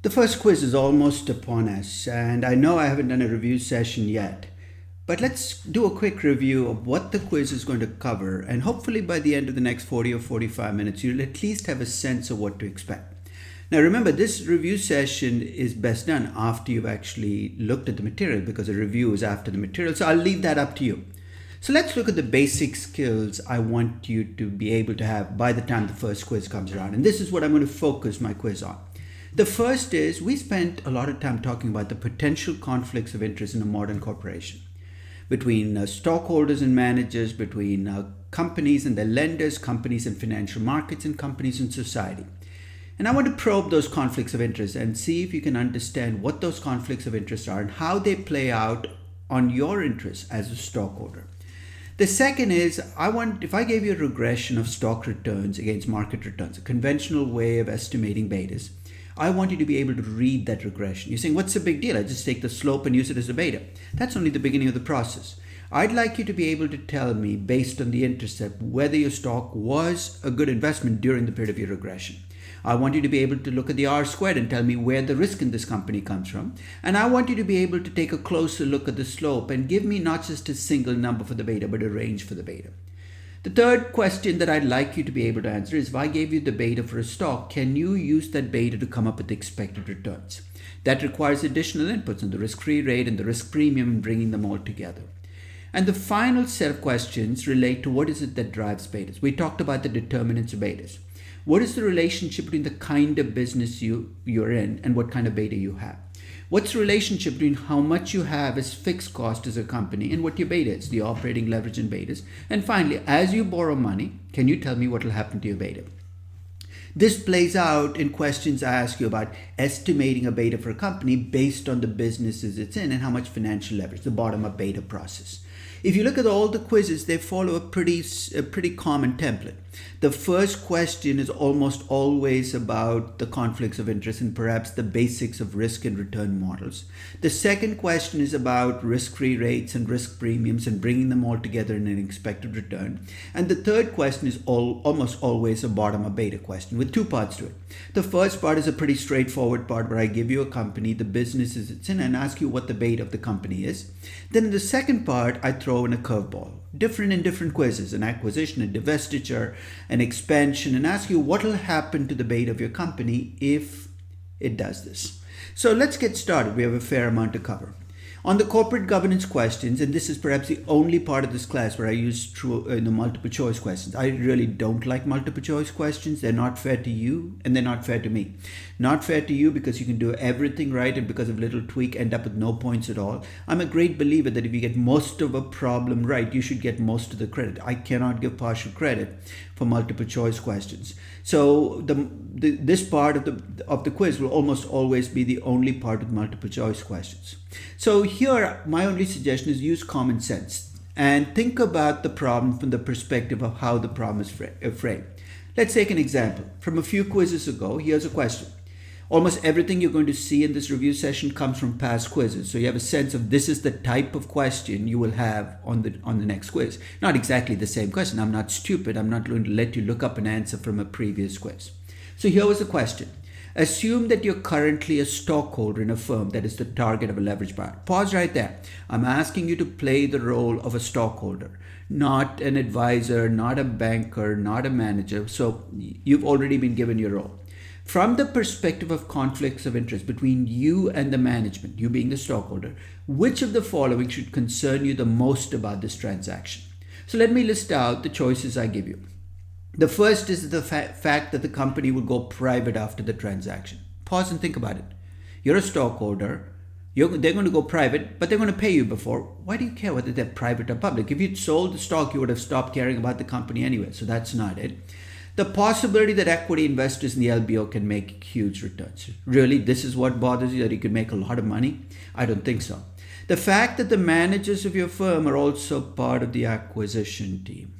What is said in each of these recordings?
The first quiz is almost upon us, and I know I haven't done a review session yet. But let's do a quick review of what the quiz is going to cover, and hopefully by the end of the next 40 or 45 minutes, you'll at least have a sense of what to expect. Now remember, this review session is best done after you've actually looked at the material, because a review is after the material, so I'll leave that up to you. So let's look at the basic skills I want you to be able to have by the time the first quiz comes around, and this is what I'm going to focus my quiz on. The first is, we spent a lot of time talking about the potential conflicts of interest in a modern corporation between stockholders and managers, between companies and their lenders, companies and financial markets, and companies and society. And I want to probe those conflicts of interest and see if you can understand what those conflicts of interest are and how they play out on your interests as a stockholder. The second is, if I gave you a regression of stock returns against market returns, a conventional way of estimating betas, I want you to be able to read that regression. You're saying, what's the big deal? I just take the slope and use it as a beta. That's only the beginning of the process. I'd like you to be able to tell me, based on the intercept, whether your stock was a good investment during the period of your regression. I want you to be able to look at the R squared and tell me where the risk in this company comes from. And I want you to be able to take a closer look at the slope and give me not just a single number for the beta, but a range for the beta. The third question that I'd like you to be able to answer is, if I gave you the beta for a stock, can you use that beta to come up with the expected returns? That requires additional inputs on the risk-free rate and the risk premium and bringing them all together. And the final set of questions relate to what is it that drives betas. We talked about the determinants of betas. What is the relationship between the kind of business you're in and what kind of beta you have? What's the relationship between how much you have as fixed cost as a company and what your beta is, the operating leverage in betas? And finally, as you borrow money, can you tell me what will happen to your beta? This plays out in questions I ask you about estimating a beta for a company based on the businesses it's in and how much financial leverage, the bottom-up beta process. If you look at all the quizzes, they follow a pretty common template. The first question is almost always about the conflicts of interest and perhaps the basics of risk and return models. The second question is about risk-free rates and risk premiums and bringing them all together in an expected return. And the third question is almost always a bottom-up beta question with two parts to it. The first part is a pretty straightforward part where I give you a company, the businesses it's in, and ask you what the beta of the company is. Then in the second part, I throw in a curveball, different in different quizzes, an acquisition, a divestiture, an expansion, and ask you what will happen to the beta of your company if it does this. So let's get started. We have a fair amount to cover. On the corporate governance questions, and this is perhaps the only part of this class where I use the multiple choice questions. I really don't like multiple choice questions. They're not fair to you and they're not fair to me. Not fair to you because you can do everything right and because of a little tweak end up with no points at all. I'm a great believer that if you get most of a problem right, you should get most of the credit. I cannot give partial credit for multiple choice questions. So this part of the quiz will almost always be the only part with multiple choice questions. So here, my only suggestion is use common sense and think about the problem from the perspective of how the problem is framed. Let's take an example. From a few quizzes ago, here's a question. Almost everything you're going to see in this review session comes from past quizzes. So you have a sense of this is the type of question you will have on the next quiz. Not exactly the same question. I'm not stupid. I'm not going to let you look up an answer from a previous quiz. So here was the question. Assume that you're currently a stockholder in a firm that is the target of a leverage buyout. Pause right there. I'm asking you to play the role of a stockholder, not an advisor, not a banker, not a manager. So you've already been given your role. From the perspective of conflicts of interest between you and the management, you being the stockholder, which of the following should concern you the most about this transaction? So let me list out the choices I give you. The first is the fact that the company will go private after the transaction. Pause and think about it. You're a stockholder. They're going to go private, but they're going to pay you before. Why do you care whether they're private or public? If you'd sold the stock, you would have stopped caring about the company anyway. So that's not it. The possibility that equity investors in the LBO can make huge returns. Really, this is what bothers you, that you can make a lot of money? I don't think so. The fact that the managers of your firm are also part of the acquisition team.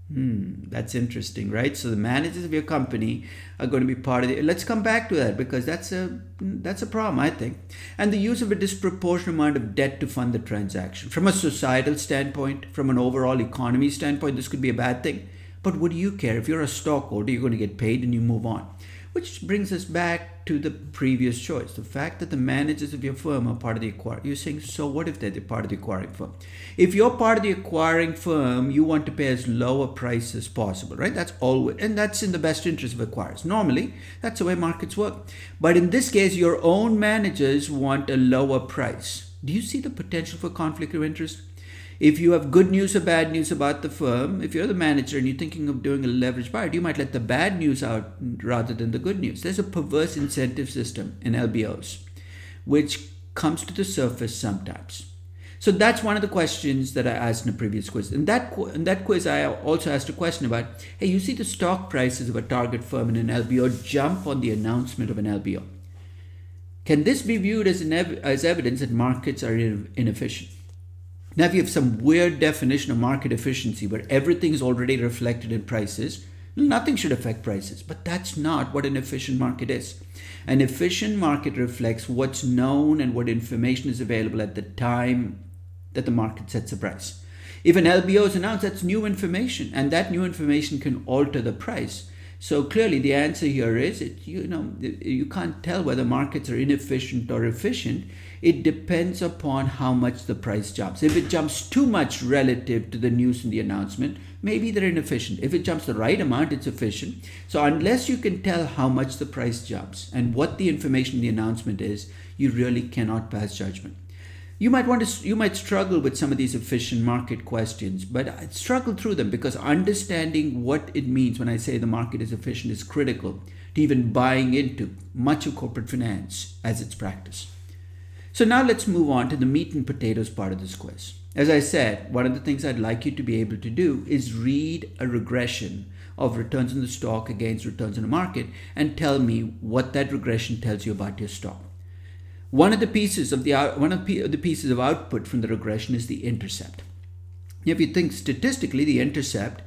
That's interesting, right? So the managers of your company are going to be part of it. Let's come back to that because that's a problem, I think. And the use of a disproportionate amount of debt to fund the transaction. From a societal standpoint, from an overall economy standpoint, this could be a bad thing. But what do you care? If you're a stockholder, you're going to get paid and you move on. Which brings us back to the previous choice, the fact that the managers of your firm are part of the acquirer. You're saying, so what if they're part of the acquiring firm? If you're part of the acquiring firm, you want to pay as low a price as possible, right? That's always, and that's in the best interest of acquirers. Normally, that's the way markets work. But in this case, your own managers want a lower price. Do you see the potential for conflict of interest? If you have good news or bad news about the firm, if you're the manager and you're thinking of doing a leverage buyout, you might let the bad news out rather than the good news. There's a perverse incentive system in LBOs, which comes to the surface sometimes. So that's one of the questions that I asked in a previous quiz. In that quiz, I also asked a question about, hey, you see the stock prices of a target firm in an LBO jump on the announcement of an LBO. Can this be viewed as evidence that markets are inefficient? Now, if you have some weird definition of market efficiency where everything is already reflected in prices, nothing should affect prices. But that's not what an efficient market is. An efficient market reflects what's known and what information is available at the time that the market sets a price. If an LBO is announced, that's new information, and that new information can alter the price. So clearly the answer here is, you can't tell whether markets are inefficient or efficient. It depends upon how much the price jumps. If it jumps too much relative to the news and the announcement, maybe they're inefficient. If it jumps the right amount, it's efficient. So unless you can tell how much the price jumps and what the information in the announcement is, you really cannot pass judgment. You might struggle with some of these efficient market questions, but I'd struggle through them because understanding what it means when I say the market is efficient is critical to even buying into much of corporate finance as its practice. So now let's move on to the meat and potatoes part of this quiz. As I said, one of the things I'd like you to be able to do is read a regression of returns in the stock against returns in the market and tell me what that regression tells you about your stock. One of the pieces of output from the regression is the intercept. If you think statistically, the intercept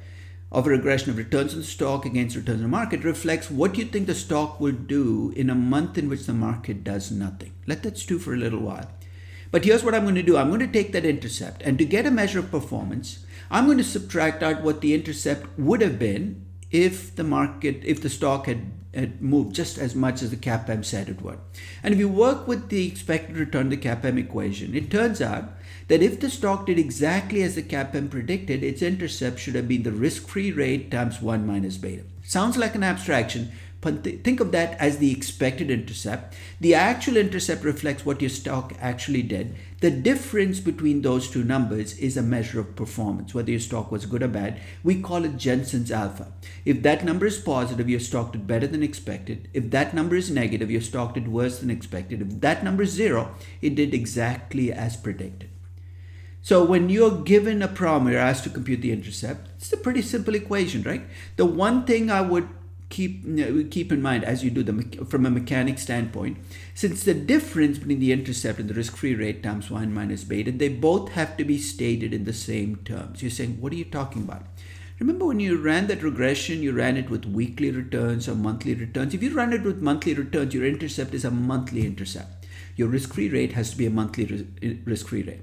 of a regression of returns in the stock against returns in the market reflects what you think the stock will do in a month in which the market does nothing. Let that stew for a little while. But here's what I'm going to do. I'm going to take that intercept, and to get a measure of performance, I'm going to subtract out what the intercept would have been if the stock had moved just as much as the CAPM said it would. And if you work with the expected return to CAPM equation, it turns out that if the stock did exactly as the CAPM predicted, its intercept should have been the risk-free rate times 1 minus beta. Sounds like an abstraction, but think of that as the expected intercept. The actual intercept reflects what your stock actually did. The difference between those two numbers is a measure of performance, whether your stock was good or bad. We call it Jensen's alpha. If that number is positive, your stock did better than expected. If that number is negative, your stock did worse than expected. If that number is 0, it did exactly as predicted. So when you're given a problem, you're asked to compute the intercept. It's a pretty simple equation, right? The one thing I would keep in mind as you do from a mechanics standpoint, since the difference between the intercept and the risk-free rate times 1 minus beta, they both have to be stated in the same terms. You're saying, what are you talking about? Remember when you ran that regression, you ran it with weekly returns or monthly returns. If you run it with monthly returns, your intercept is a monthly intercept. Your risk-free rate has to be a monthly risk-free rate.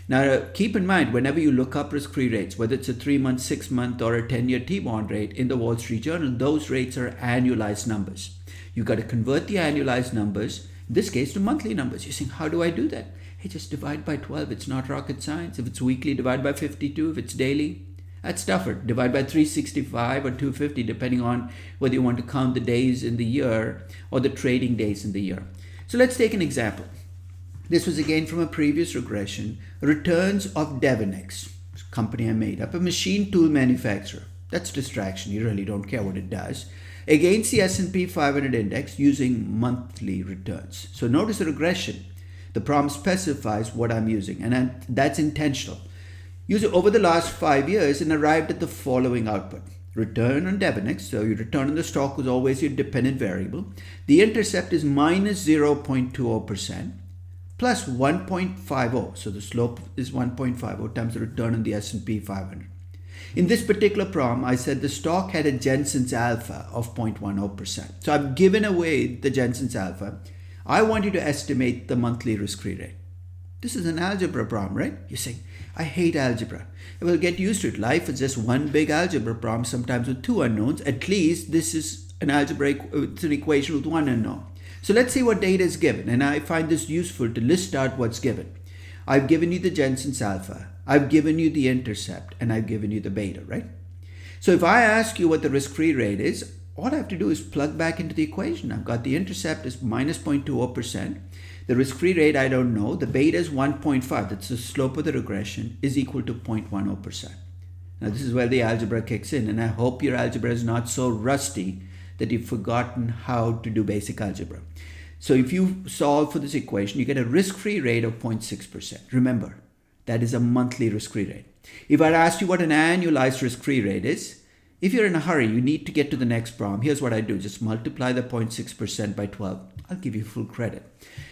Now, keep in mind, whenever you look up risk-free rates, whether it's a 3-month, 6-month, or a 10-year T-bond rate in the Wall Street Journal, those rates are annualized numbers. You've got to convert the annualized numbers, in this case, to monthly numbers. You're saying, how do I do that? Hey, just divide by 12. It's not rocket science. If it's weekly, divide by 52. If it's daily, that's tougher. Divide by 365 or 250, depending on whether you want to count the days in the year or the trading days in the year. So let's take an example. This was again from a previous regression. Returns of Devinex, company I made up, a machine tool manufacturer. That's distraction. You really don't care what it does. Against the S&P 500 index using monthly returns. So notice the regression. The problem specifies what I'm using, and that's intentional. Use it over the last 5 years and arrived at the following output. Return on Devinex, so your return on the stock was always your dependent variable. The intercept is minus 0.20%. Plus 1.50, so the slope is 1.50 times the return on the S&P 500. In this particular problem, I said the stock had a Jensen's alpha of 0.10%. So I've given away the Jensen's alpha. I want you to estimate the monthly risk-free rate. This is an algebra problem, right? You're saying, I hate algebra. Well, get used to it. Life is just one big algebra problem, sometimes with two unknowns. At least this is an it's an equation with one unknown. So let's see what data is given, and I find this useful to list out what's given. I've given you the Jensen's alpha, I've given you the intercept, and I've given you the beta, right? So if I ask you what the risk-free rate is, all I have to do is plug back into the equation. I've got the intercept is minus 0.20%. The risk-free rate, I don't know. The beta is 1.5. That's the slope of the regression is equal to 0.10%. Now, this is where the algebra kicks in, and I hope your algebra is not so rusty that you've forgotten how to do basic algebra. So if you solve for this equation, you get a risk-free rate of 0.6%. Remember, that is a monthly risk-free rate. If I asked you what an annualized risk-free rate is, if you're in a hurry, you need to get to the next problem. Here's what I do. Just multiply the 0.6% by 12. I'll give you full credit.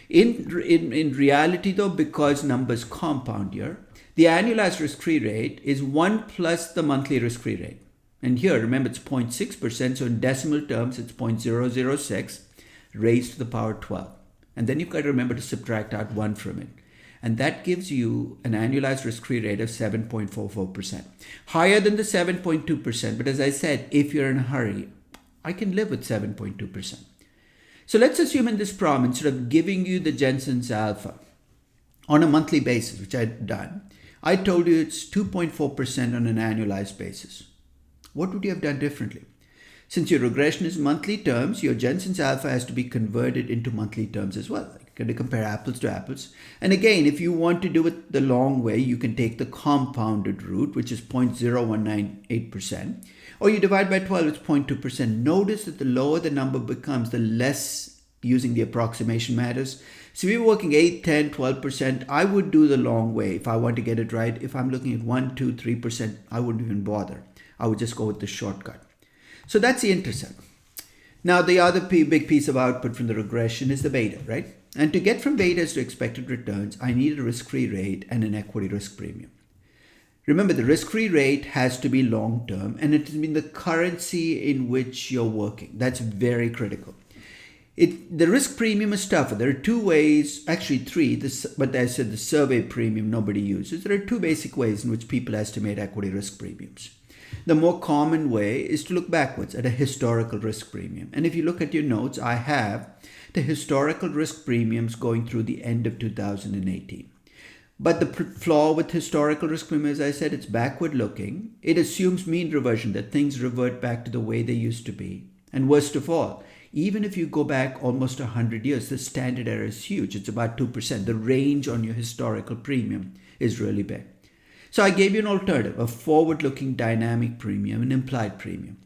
In reality, though, because numbers compound here, the annualized risk-free rate is 1 plus the monthly risk-free rate. And here, remember, it's 0.6%. So in decimal terms, it's 0.006 raised to the power 12. And then you've got to remember to subtract out 1 from it. And that gives you an annualized risk-free rate of 7.44%. Higher than the 7.2%, but as I said, if you're in a hurry, I can live with 7.2%. So let's assume in this problem, instead of giving you the Jensen's alpha on a monthly basis, which I'd done, I told you it's 2.4% on an annualized basis. What would you have done differently? Since your regression is monthly terms, your Jensen's alpha has to be converted into monthly terms as well. You're going to compare apples to apples. And again, if you want to do it the long way, you can take the compounded root, which is 0.0198%, or you divide by 12, it's 0.2%. Notice that the lower the number becomes, the less using the approximation matters. So if you're working 8, 10, 12%, I would do the long way if I want to get it right. If I'm looking at 1, 2, 3%, I wouldn't even bother. I would just go with the shortcut. So that's the intercept. Now, the other big piece of output from the regression is the beta, right? And to get from betas to expected returns, I need a risk-free rate and an equity risk premium. Remember, the risk-free rate has to be long-term, and it has been the currency in which you're working. That's very critical. The risk premium is tougher. There are two ways, actually three, but I said the survey premium nobody uses. There are two basic ways in which people estimate equity risk premiums. The more common way is to look backwards at a historical risk premium. And if you look at your notes, I have the historical risk premiums going through the end of 2018. But the flaw with historical risk premium, as I said, it's backward looking. It assumes mean reversion, that things revert back to the way they used to be. And worst of all, even if you go back almost 100 years, the standard error is huge. It's about 2%. The range on your historical premium is really big. So I gave you an alternative, a forward-looking dynamic premium, an implied premium.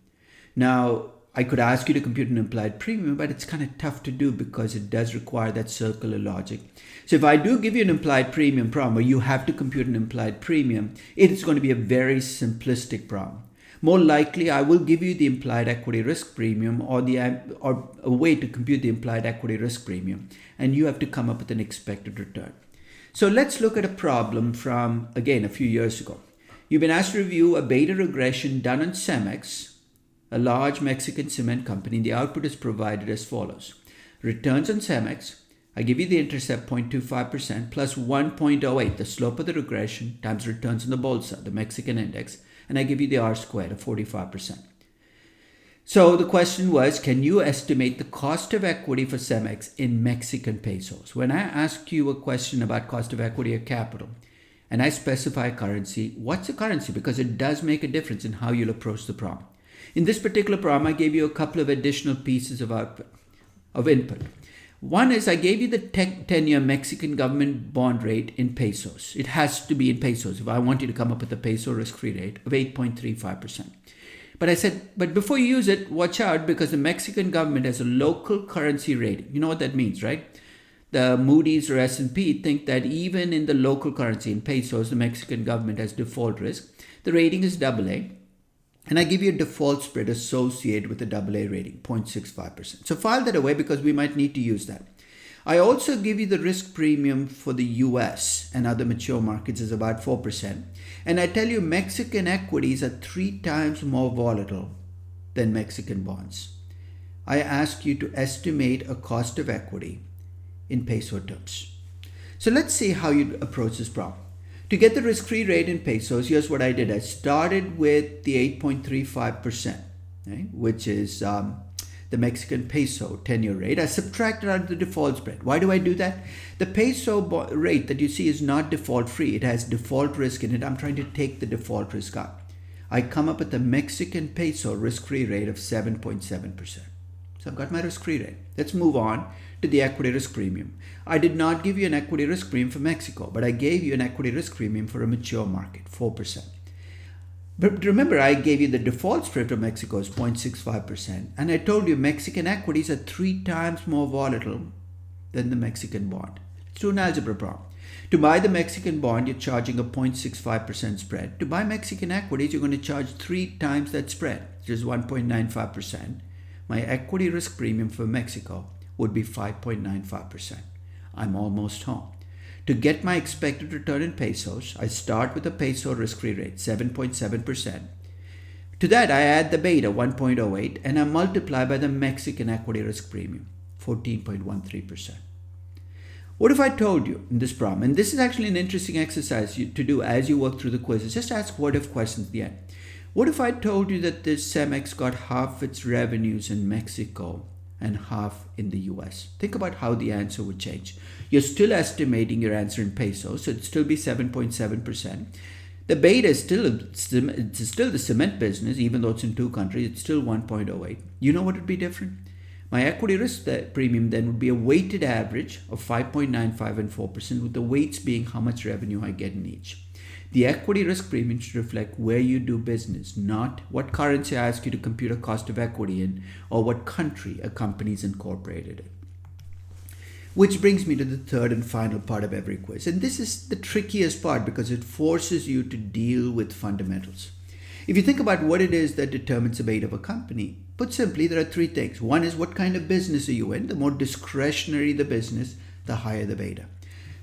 Now, I could ask you to compute an implied premium, but it's kind of tough to do because it does require that circular logic. So if I do give you an implied premium problem where you have to compute an implied premium, it is going to be a very simplistic problem. More likely, I will give you the implied equity risk premium or a way to compute the implied equity risk premium, and you have to come up with an expected return. So let's look at a problem from, again, a few years ago. You've been asked to review a beta regression done on Cemex, a large Mexican cement company. The output is provided as follows. Returns on Cemex, I give you the intercept 0.25% plus 1.08, the slope of the regression, times returns in the Bolsa, the Mexican index, and I give you the R squared of 45%. So the question was, can you estimate the cost of equity for Cemex in Mexican pesos? When I ask you a question about cost of equity or capital, and I specify currency, what's a currency? Because it does make a difference in how you'll approach the problem. In this particular problem, I gave you a couple of additional pieces of input. One is I gave you the 10-year Mexican government bond rate in pesos. It has to be in pesos if I want you to come up with a peso risk-free rate of 8.35%. But I said, but before you use it, watch out because the Mexican government has a local currency rating. You know what that means, right? The Moody's or S&P think that even in the local currency, in pesos, the Mexican government has default risk. The rating is AA. And I give you a default spread associated with the AA rating, 0.65%. So file that away because we might need to use that. I also give you the risk premium for the US and other mature markets is about 4%. And I tell you Mexican equities are 3 times more volatile than Mexican bonds. I ask you to estimate a cost of equity in peso terms. So let's see how you approach this problem. To get the risk-free rate in pesos, here's what I did. I started with the 8.35%, right, which is the Mexican peso 10-year rate. I subtract it out of the default spread. Why do I do that? The peso rate that you see is not default free. It has default risk in it. I'm trying to take the default risk out. I come up with the Mexican peso risk-free rate of 7.7%. So I've got my risk-free rate. Let's move on to the equity risk premium. I did not give you an equity risk premium for Mexico, but I gave you an equity risk premium for a mature market, 4%. But remember, I gave you the default spread for Mexico is 0.65%, and I told you Mexican equities are 3 times more volatile than the Mexican bond. Let's do an algebra problem. To buy the Mexican bond, you're charging a 0.65% spread. To buy Mexican equities, you're going to charge 3 times that spread, which is 1.95%. My equity risk premium for Mexico would be 5.95%. I'm almost home. To get my expected return in pesos, I start with a peso risk-free rate, 7.7%. To that, I add the beta, 1.08, and I multiply by the Mexican equity risk premium, 14.13%. What if I told you in this problem, and this is actually an interesting exercise to do as you work through the quizzes, just ask what-if questions at the end. What if I told you that this Cemex got half its revenues in Mexico and half in the US? Think about how the answer would change. You're still estimating your answer in pesos, so it'd still be 7.7%. The beta is still the cement business, even though it's in 2 countries, it's still 1.08. You know what would be different? My equity risk premium then would be a weighted average of 5.95 and 4%, with the weights being how much revenue I get in each. The equity risk premium should reflect where you do business, not what currency I ask you to compute a cost of equity in or what country a company is incorporated in. Which brings me to the third and final part of every quiz. And this is the trickiest part because it forces you to deal with fundamentals. If you think about what it is that determines the beta of a company, put simply, there are 3 things. One is what kind of business are you in? The more discretionary the business, the higher the beta.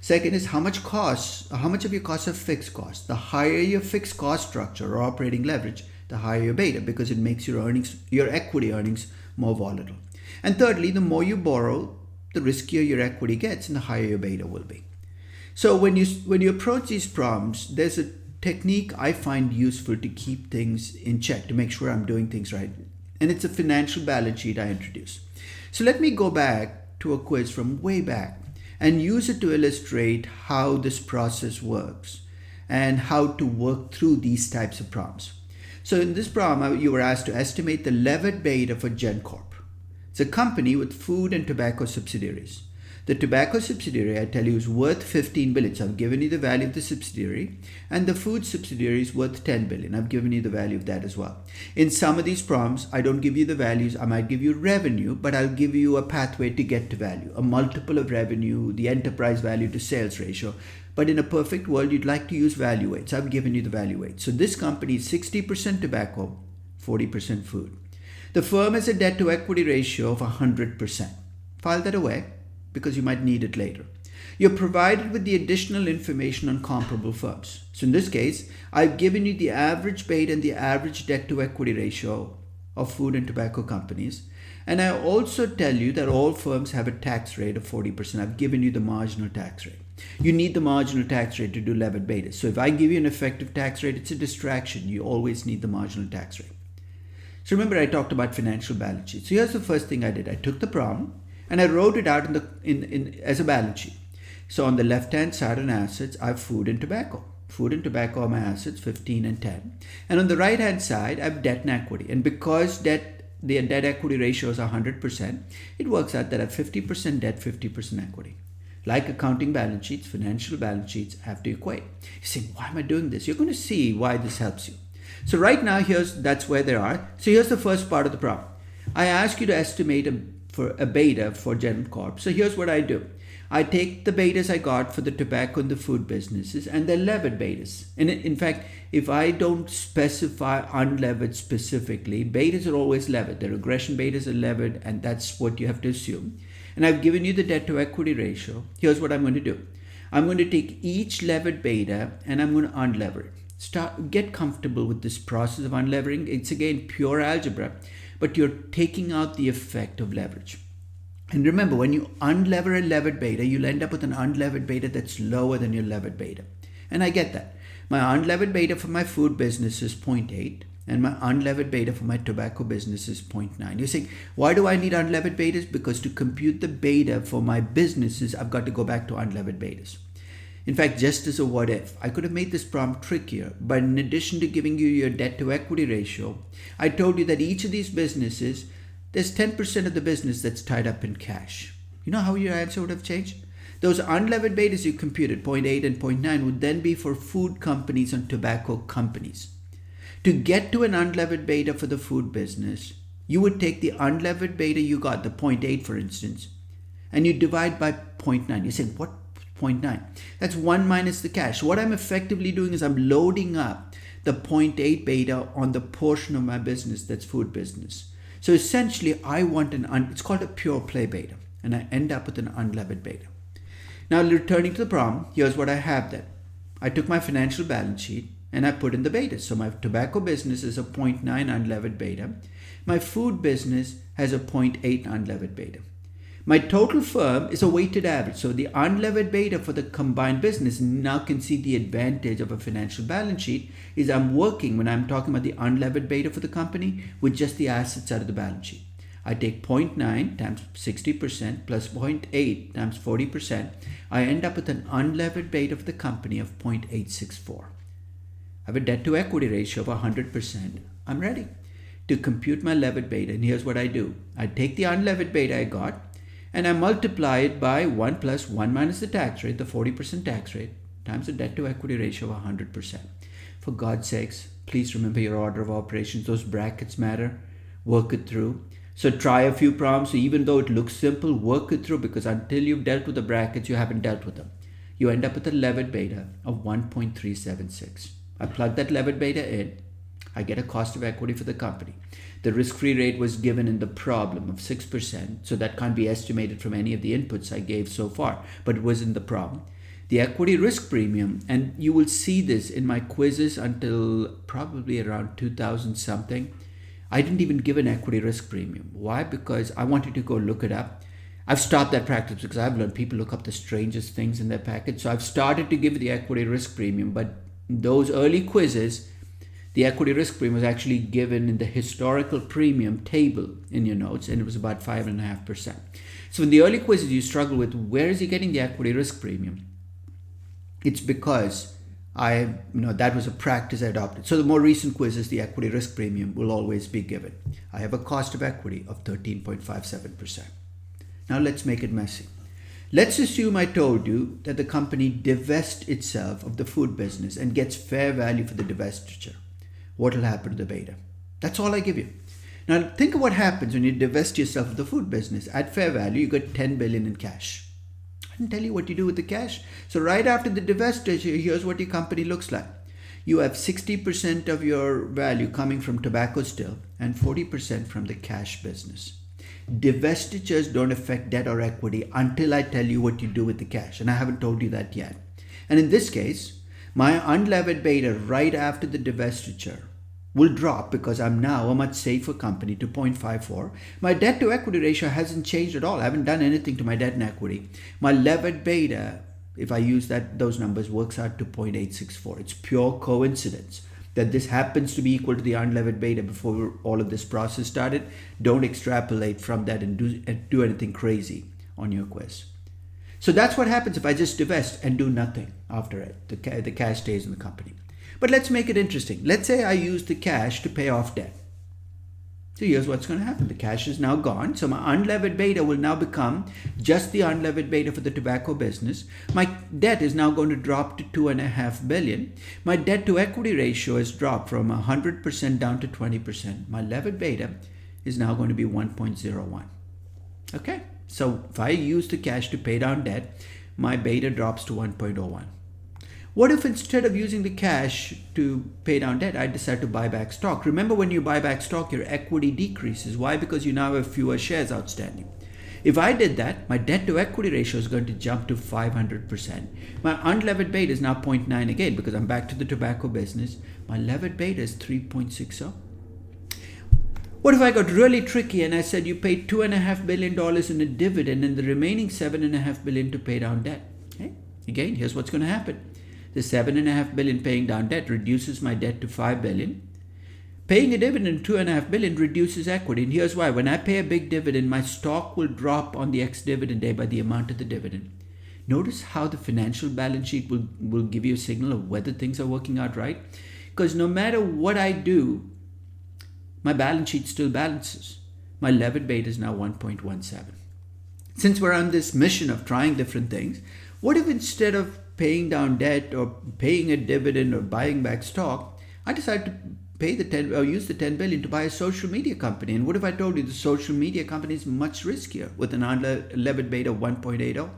Second is how much of your costs are fixed costs. The higher your fixed cost structure or operating leverage, the higher your beta because it makes your equity earnings more volatile. And thirdly, the more you borrow, the riskier your equity gets and the higher your beta will be. So when you approach these problems, there's a technique I find useful to keep things in check, to make sure I'm doing things right. And it's a financial balance sheet I introduce. So let me go back to a quiz from way back and use it to illustrate how this process works and how to work through these types of problems. So in this problem, you were asked to estimate the levered beta for GenCorp. It's a company with food and tobacco subsidiaries. The tobacco subsidiary, I tell you, is worth 15 billion. So I've given you the value of the subsidiary, and the food subsidiary is worth 10 billion. I've given you the value of that as well. In some of these problems, I don't give you the values. I might give you revenue, but I'll give you a pathway to get to value, a multiple of revenue, the enterprise value to sales ratio. But in a perfect world, you'd like to use value weights. I've given you the value weights. So this company is 60% tobacco, 40% food. The firm has a debt to equity ratio of 100%. File that away, because you might need it later. You're provided with the additional information on comparable firms. So in this case, I've given you the average beta and the average debt to equity ratio of food and tobacco companies. And I also tell you that all firms have a tax rate of 40%. I've given you the marginal tax rate. You need the marginal tax rate to do levered beta. So if I give you an effective tax rate, it's a distraction. You always need the marginal tax rate. So remember, I talked about financial balance sheet. So here's the first thing I did. I took the problem and I wrote it out as a balance sheet. So on the left-hand side on assets, I have food and tobacco. Food and tobacco are my assets, 15 and 10. And on the right-hand side, I have debt and equity. And because the debt equity ratio is 100%, it works out that I have 50% debt, 50% equity. Like accounting balance sheets, financial balance sheets have to equate. You say, why am I doing this? You're going to see why this helps you. So right now, that's where they are. So here's the first part of the problem. I ask you to estimate a beta for GenCorp. So here's what I do. I take the betas I got for the tobacco and the food businesses and the levered betas. And in fact, if I don't specify unlevered specifically, betas are always levered. The regression betas are levered, and that's what you have to assume. And I've given you the debt to equity ratio. Here's what I'm going to do. I'm going to take each levered beta and I'm going to unlever it. Get comfortable with this process of unlevering. It's again pure algebra, but you're taking out the effect of leverage. And remember, when you unlever a levered beta, you'll end up with an unlevered beta that's lower than your levered beta. And I get that. My unlevered beta for my food business is 0.8. and my unlevered beta for my tobacco business is 0.9. You're saying, why do I need unlevered betas? Because to compute the beta for my businesses, I've got to go back to unlevered betas. In fact, just as a what if, I could have made this problem trickier, but in addition to giving you your debt to equity ratio, I told you that each of these businesses, there's 10% of the business that's tied up in cash. You know how your answer would have changed? Those unlevered betas you computed, 0.8 and 0.9, would then be for food companies and tobacco companies. To get to an unlevered beta for the food business, you would take the unlevered beta you got, the 0.8 for instance, and you divide by 0.9. You say, what 0.9? That's 1 minus the cash. What I'm effectively doing is I'm loading up the 0.8 beta on the portion of my business that's food business. So essentially, I want it's called a pure play beta, and I end up with an unlevered beta. Now, returning to the problem, here's what I have then. I took my financial balance sheet, and I put in the beta. So my tobacco business is a 0.9 unlevered beta. My food business has a 0.8 unlevered beta. My total firm is a weighted average. So the unlevered beta for the combined business, now can see the advantage of a financial balance sheet, is I'm working, when I'm talking about the unlevered beta for the company, with just the assets out of the balance sheet. I take 0.9 times 60% plus 0.8 times 40%. I end up with an unlevered beta for the company of 0.864. I have a debt to equity ratio of 100%. I'm ready to compute my levered beta. And here's what I do. I take the unlevered beta I got and I multiply it by 1 plus 1 minus the tax rate, the 40% tax rate, times the debt to equity ratio of 100%. For God's sakes, please remember your order of operations. Those brackets matter. Work it through. So try a few problems. So even though it looks simple, work it through, because until you've dealt with the brackets, you haven't dealt with them. You end up with a levered beta of 1.376. I plug that levered beta in. I get a cost of equity for the company. The risk-free rate was given in the problem of 6%, so that can't be estimated from any of the inputs I gave so far, but it was in the problem. The equity risk premium, and you will see this in my quizzes until probably around 2000 something. I didn't even give an equity risk premium. Why? Because I wanted to go look it up. I've stopped that practice because I've learned people look up the strangest things in their package. So I've started to give the equity risk premium, but those early quizzes, the equity risk premium was actually given in the historical premium table in your notes, and it was about 5.5%. So in the early quizzes, you struggle with where is he getting the equity risk premium? It's because that was a practice I adopted. So the more recent quizzes, the equity risk premium will always be given. I have a cost of equity of 13.57%. Now let's make it messy. Let's assume I told you that the company divests itself of the food business and gets fair value for the divestiture. What will happen to the beta? That's all I give you. Now think of what happens when you divest yourself of the food business. At fair value, you get 10 billion in cash. I didn't tell you what you do with the cash. So right after the divestiture, here's what your company looks like. You have 60% of your value coming from tobacco still and 40% from the cash business. Divestitures don't affect debt or equity until I tell you what you do with the cash, and I haven't told you that yet. And in this case, my unlevered beta right after the divestiture will drop because I'm now a much safer company to 0.54. My debt to equity ratio hasn't changed at all. I haven't done anything to my debt and equity. My levered beta, if I use those numbers, works out to 0.864. It's pure coincidence that this happens to be equal to the unlevered beta before all of this process started. Don't extrapolate from that and do anything crazy on your quiz. So that's what happens if I just divest and do nothing after it. The cash stays in the company. But let's make it interesting. Let's say I use the cash to pay off debt. So here's what's going to happen. The cash is now gone. So my unlevered beta will now become just the unlevered beta for the tobacco business. My debt is now going to drop to 2.5 billion. My debt to equity ratio has dropped from 100% down to 20%. My levered beta is now going to be 1.01. Okay. So if I use the cash to pay down debt, my beta drops to 1.01. What if instead of using the cash to pay down debt, I decide to buy back stock? Remember, when you buy back stock, your equity decreases. Why? Because you now have fewer shares outstanding. If I did that, my debt to equity ratio is going to jump to 500%. My unlevered beta is now 0.9 again because I'm back to the tobacco business. My levered beta is 3.60. What if I got really tricky and I said you paid $2.5 billion in a dividend and the remaining $7.5 billion to pay down debt? Okay? Again, here's what's going to happen. The $7.5 billion paying down debt reduces my debt to $5 billion. Paying a dividend of 2.5 billion reduces equity, and here's why. When I pay a big dividend, my stock will drop on the ex-dividend day by the amount of the dividend. Notice how the financial balance sheet will give you a signal of whether things are working out right. Because no matter what I do, my balance sheet still balances. My levered beta is now 1.17. Since we're on this mission of trying different things, what if instead of paying down debt or paying a dividend or buying back stock, I decide to pay the 10 or use the 10 billion to buy a social media company? And what if I told you the social media company is much riskier with an unlevered beta of 1.80?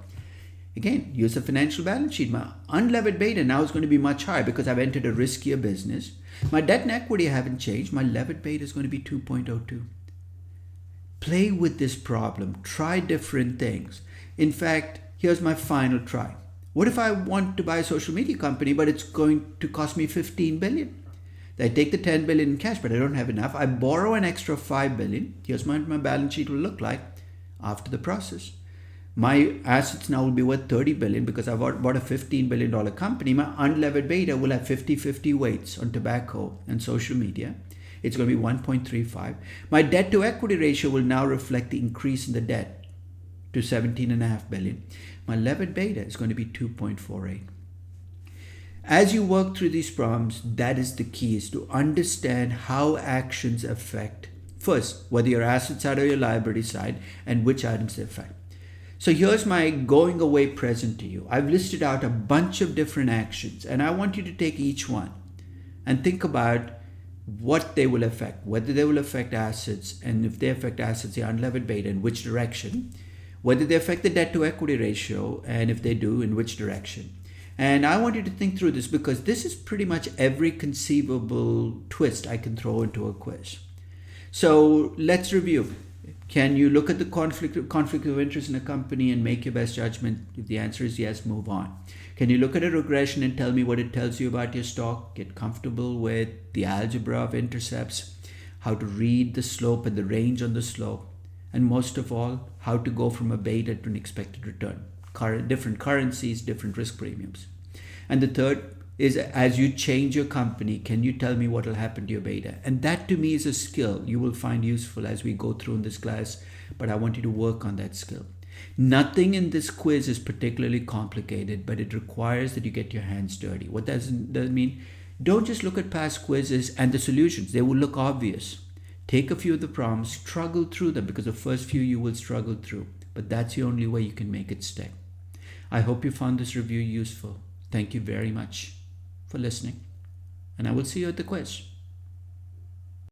Again, use the financial balance sheet. My unlevered beta now is going to be much higher because I've entered a riskier business. My debt and equity haven't changed. My levered beta is going to be 2.02. Play with this problem. Try different things. In fact, here's my final try. What if I want to buy a social media company, but it's going to cost me 15 billion? I take the 10 billion in cash, but I don't have enough. I borrow an extra 5 billion. Here's what my balance sheet will look like after the process. My assets now will be worth 30 billion because I've bought a $15 billion company. My unlevered beta will have 50-50 weights on tobacco and social media. It's going to be 1.35. My debt to equity ratio will now reflect the increase in the debt to 17.5 billion. My levered beta is going to be 2.48. As you work through these problems, that is the key, is to understand how actions affect, first, whether your assets side or your liability side, and which items they affect. So here's my going away present to you. I've listed out a bunch of different actions, and I want you to take each one and think about what they will affect, whether they will affect assets, and if they affect assets, the unlevered beta, in which direction, whether they affect the debt to equity ratio, and if they do, in which direction. And I want you to think through this because this is pretty much every conceivable twist I can throw into a quiz. So let's review. Can you look at the conflict of interest in a company and make your best judgment? If the answer is yes, move on. Can you look at a regression and tell me what it tells you about your stock? Get comfortable with the algebra of intercepts, how to read the slope and the range on the slope, and most of all, how to go from a beta to an expected return. Different currencies, different risk premiums. And the third is, as you change your company, can you tell me what will happen to your beta? And that to me is a skill you will find useful as we go through in this class, but I want you to work on that skill. Nothing in this quiz is particularly complicated, but it requires that you get your hands dirty. What does that mean? Don't just look at past quizzes and the solutions. They will look obvious. Take a few of the problems, struggle through them, because the first few you will struggle through, but that's the only way you can make it stick. I hope you found this review useful. Thank you very much for listening, and I will see you at the quiz.